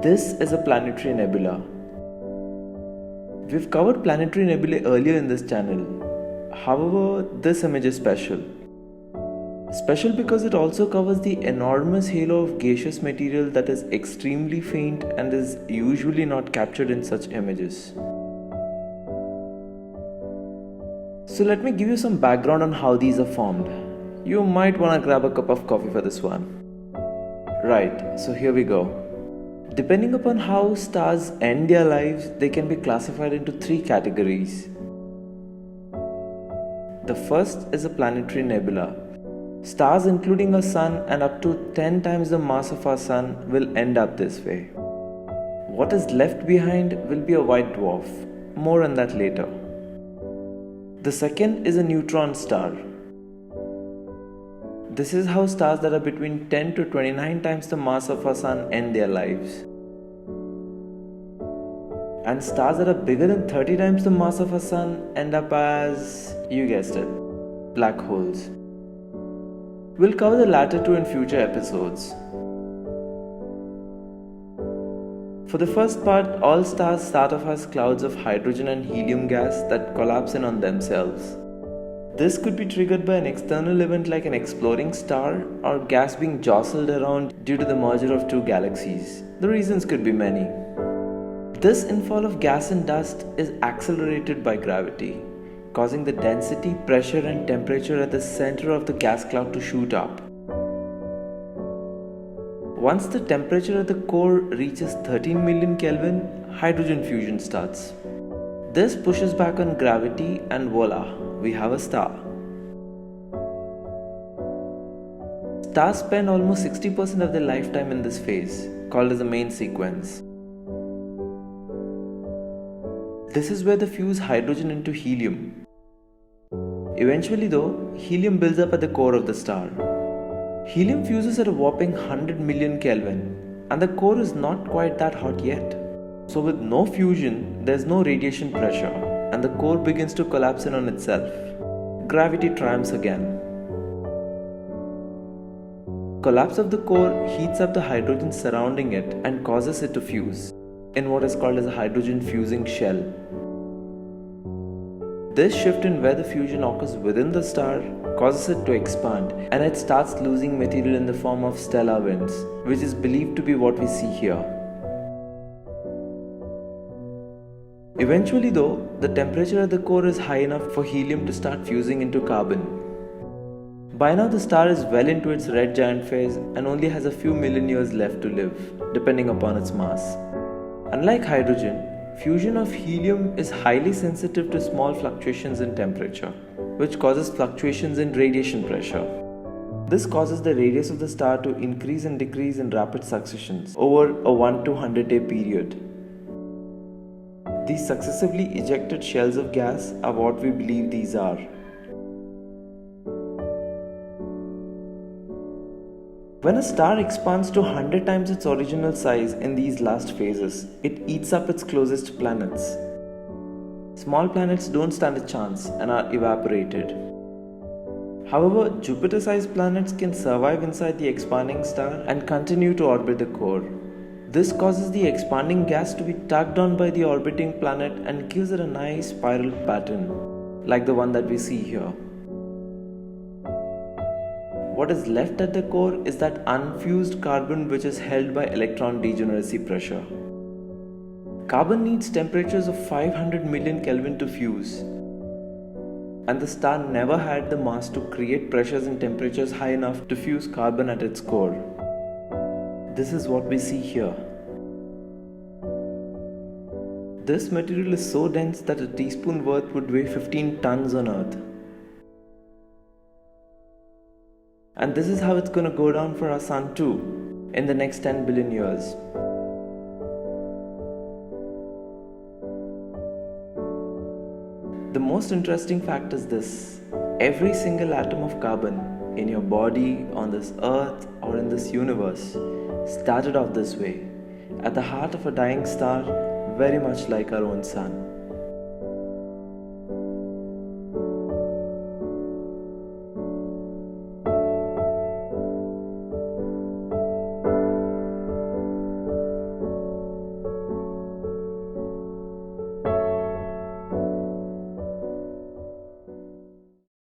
This is a planetary nebula. We've covered planetary nebulae earlier in this channel. However, this image is special. Special because it also covers the enormous halo of gaseous material that is extremely faint and is usually not captured in such images. So let me give you some background on how these are formed. You might want to grab a cup of coffee for this one. Right, so here we go. Depending upon how stars end their lives, they can be classified into three categories. The first is a planetary nebula. Stars including our sun and up to 10 times the mass of our sun will end up this way. What is left behind will be a white dwarf. More on that later. The second is a neutron star. This is how stars that are between 10 to 29 times the mass of our sun end their lives. And stars that are bigger than 30 times the mass of our sun end up as, you guessed it, black holes. We'll cover the latter two in future episodes. For the first part, all stars start off as clouds of hydrogen and helium gas that collapse in on themselves. This could be triggered by an external event like an exploding star or gas being jostled around due to the merger of two galaxies. The reasons could be many. This infall of gas and dust is accelerated by gravity, causing the density, pressure and temperature at the center of the gas cloud to shoot up. Once the temperature at the core reaches 13 million Kelvin, hydrogen fusion starts. This pushes back on gravity and voila, we have a star. Stars spend almost 60% of their lifetime in this phase, called as the main sequence. This is where they fuse hydrogen into helium. Eventually though, helium builds up at the core of the star. Helium fuses at a whopping 100 million Kelvin, and the core is not quite that hot yet. So with no fusion, there's no radiation pressure, and the core begins to collapse in on itself. Gravity triumphs again. Collapse of the core heats up the hydrogen surrounding it and causes it to fuse in what is called as a hydrogen fusing shell. This shift in where the fusion occurs within the star causes it to expand, and it starts losing material in the form of stellar winds, which is believed to be what we see here. Eventually though, the temperature at the core is high enough for helium to start fusing into carbon. By now the star is well into its red giant phase and only has a few million years left to live, depending upon its mass. Unlike hydrogen, fusion of helium is highly sensitive to small fluctuations in temperature, which causes fluctuations in radiation pressure. This causes the radius of the star to increase and decrease in rapid successions over a 1 to 100 day period. These successively ejected shells of gas are what we believe these are. When a star expands to 100 times its original size in these last phases, it eats up its closest planets. Small planets don't stand a chance and are evaporated. However, Jupiter-sized planets can survive inside the expanding star and continue to orbit the core. This causes the expanding gas to be tugged on by the orbiting planet and gives it a nice spiral pattern, like the one that we see here. What is left at the core is that unfused carbon which is held by electron degeneracy pressure. Carbon needs temperatures of 500 million Kelvin to fuse, and the star never had the mass to create pressures and temperatures high enough to fuse carbon at its core. This is what we see here. This material is so dense that a teaspoon worth would weigh 15 tons on Earth. And this is how it's going to go down for our sun too, in the next 10 billion years. The most interesting fact is this: every single atom of carbon in your body, on this earth, or in this universe started off this way, at the heart of a dying star, very much like our own sun.